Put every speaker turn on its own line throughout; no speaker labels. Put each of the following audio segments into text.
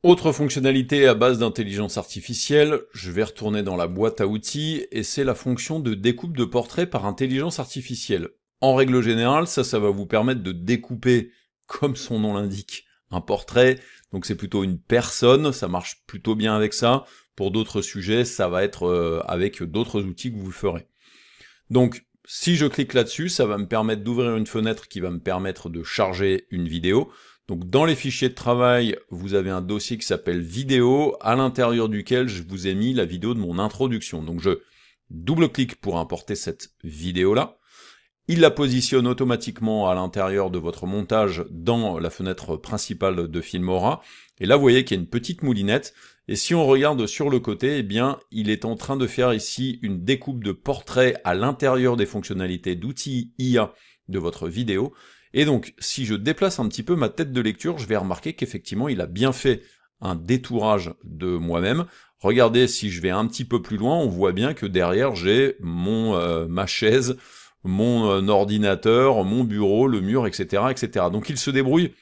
Autre fonctionnalité à base d'intelligence artificielle, je vais retourner dans la boîte à outils, et c'est la fonction de découpe de portrait par intelligence artificielle. En règle générale, ça va vous permettre de découper, comme son nom l'indique, un portrait, donc c'est plutôt une personne, ça marche plutôt bien avec ça. Pour d'autres sujets, ça va être avec d'autres outils que vous ferez. Donc, si je clique là-dessus, ça va me permettre d'ouvrir une fenêtre qui va me permettre de charger une vidéo. Donc dans les fichiers de travail, vous avez un dossier qui s'appelle vidéo, à l'intérieur duquel je vous ai mis la vidéo de mon introduction. Donc je double-clique pour importer cette vidéo-là. Il la positionne automatiquement à l'intérieur de votre montage dans la fenêtre principale de Filmora. Et là, vous voyez qu'il y a une petite moulinette. Et si on regarde sur le côté, eh bien, il est en train de faire ici une découpe de portrait à l'intérieur des fonctionnalités d'outils IA de votre vidéo. Et donc, si je déplace un petit peu ma tête de lecture, je vais remarquer qu'effectivement, il a bien fait un détourage de moi-même. Regardez, si je vais un petit peu plus loin, on voit bien que derrière, j'ai ma chaise, mon ordinateur, mon bureau, le mur, etc., etc. Donc il se débrouille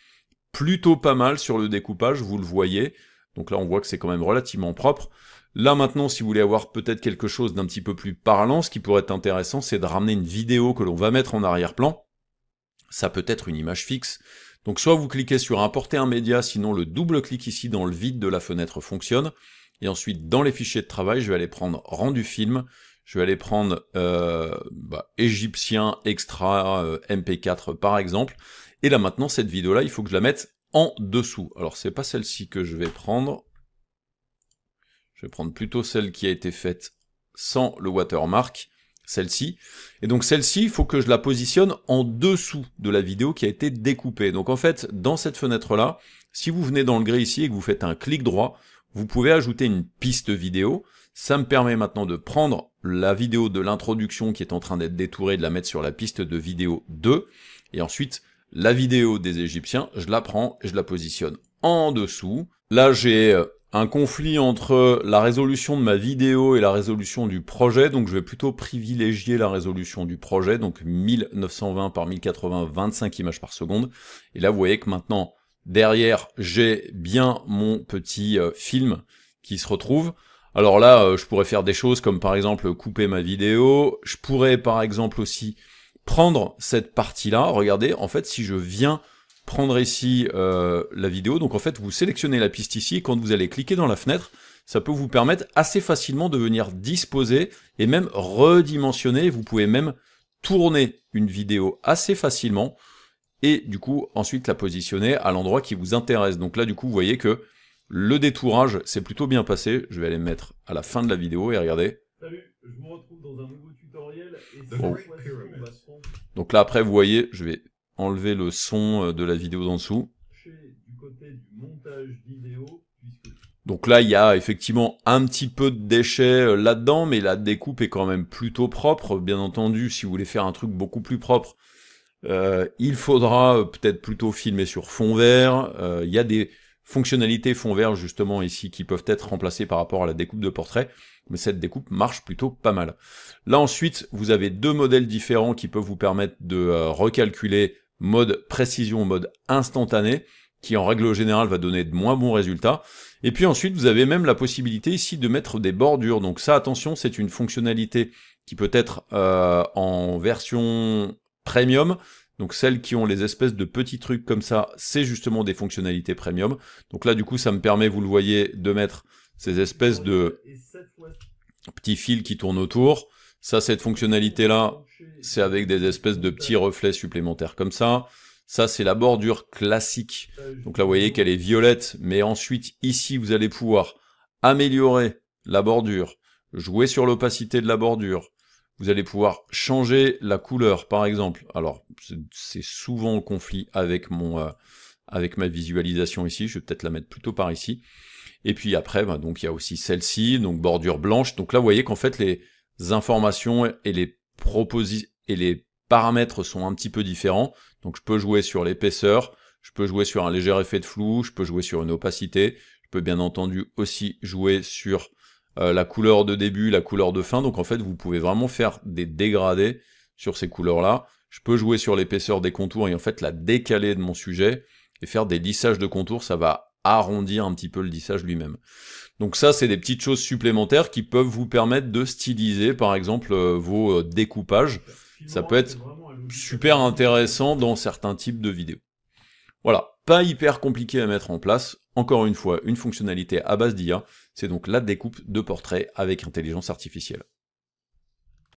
plutôt pas mal sur le découpage, vous le voyez. Donc là, on voit que c'est quand même relativement propre. Là, maintenant, si vous voulez avoir peut-être quelque chose d'un petit peu plus parlant, ce qui pourrait être intéressant, c'est de ramener une vidéo que l'on va mettre en arrière-plan. Ça peut être une image fixe. Donc soit vous cliquez sur importer un média, sinon le double-clic ici dans le vide de la fenêtre fonctionne. Et ensuite, dans les fichiers de travail, je vais aller prendre rendu film. Je vais aller prendre égyptien extra MP4 par exemple. Et là maintenant, cette vidéo-là, il faut que je la mette en dessous. Alors c'est pas celle-ci que je vais prendre. Je vais prendre plutôt celle qui a été faite sans le watermark, celle-ci. Et donc celle-ci, il faut que je la positionne en dessous de la vidéo qui a été découpée. Donc en fait, dans cette fenêtre-là, si vous venez dans le gris ici et que vous faites un clic droit, vous pouvez ajouter une piste vidéo. Ça me permet maintenant de prendre la vidéo de l'introduction qui est en train d'être détourée, de la mettre sur la piste de vidéo 2. Et ensuite, la vidéo des Égyptiens, je la prends et je la positionne en dessous. Là, j'ai un conflit entre la résolution de ma vidéo et la résolution du projet, donc je vais plutôt privilégier la résolution du projet, donc 1920 par 1080, 25 images par seconde. Et là, vous voyez que maintenant, derrière, j'ai bien mon petit film qui se retrouve. Alors là, je pourrais faire des choses comme par exemple couper ma vidéo. Je pourrais par exemple aussi prendre cette partie-là. Regardez, en fait, si je viens prendre ici la vidéo, donc en fait, vous sélectionnez la piste ici, et quand vous allez cliquer dans la fenêtre, ça peut vous permettre assez facilement de venir disposer et même redimensionner. Vous pouvez même tourner une vidéo assez facilement et du coup, ensuite la positionner à l'endroit qui vous intéresse. Donc là, du coup, vous voyez que le détourage s'est plutôt bien passé. Je vais aller me mettre à la fin de la vidéo et regardez.
Salut, je vous retrouve dans un nouveau tutoriel et
Oh.
cette fois-ci, on va se
Donc là après vous voyez, je vais enlever le son de la vidéo d'en dessous.
pencher du côté du montage vidéo puisque...
Donc là il y a effectivement un petit peu de déchets là-dedans, mais la découpe est quand même plutôt propre. Bien entendu, si vous voulez faire un truc beaucoup plus propre, il faudra peut-être plutôt filmer sur fond vert. Il y a des fonctionnalités fond vert justement ici qui peuvent être remplacées par rapport à la découpe de portrait, mais cette découpe marche plutôt pas mal. Là ensuite, vous avez deux modèles différents qui peuvent vous permettre de recalculer mode précision, mode instantané, qui en règle générale va donner de moins bons résultats. Et puis ensuite, vous avez même la possibilité ici de mettre des bordures. Donc ça, attention, c'est une fonctionnalité qui peut être en version premium. Donc celles qui ont les espèces de petits trucs comme ça, c'est justement des fonctionnalités premium. Donc là, du coup, ça me permet, vous le voyez, de mettre ces espèces de petits fils qui tournent autour. Ça, cette fonctionnalité-là, c'est avec des espèces de petits reflets supplémentaires comme ça. Ça, c'est la bordure classique. Donc là, vous voyez qu'elle est violette, mais ensuite, ici, vous allez pouvoir améliorer la bordure, jouer sur l'opacité de la bordure. Vous allez pouvoir changer la couleur, par exemple. Alors, c'est souvent en conflit avec avec ma visualisation ici. Je vais peut-être la mettre plutôt par ici. Et puis après, donc il y a aussi celle-ci, donc bordure blanche. Donc là, vous voyez qu'en fait, les informations et les paramètres sont un petit peu différents. Donc je peux jouer sur l'épaisseur, je peux jouer sur un léger effet de flou, je peux jouer sur une opacité, je peux bien entendu aussi jouer sur la couleur de début, la couleur de fin. Donc en fait, vous pouvez vraiment faire des dégradés sur ces couleurs-là. Je peux jouer sur l'épaisseur des contours et en fait la décaler de mon sujet et faire des lissages de contours. Ça va arrondir un petit peu le lissage lui-même. Donc ça, c'est des petites choses supplémentaires qui peuvent vous permettre de styliser, par exemple, vos découpages. Ça peut être super intéressant dans certains types de vidéos. Voilà, pas hyper compliqué à mettre en place. Encore une fois, une fonctionnalité à base d'IA, c'est donc la découpe de portraits avec intelligence artificielle.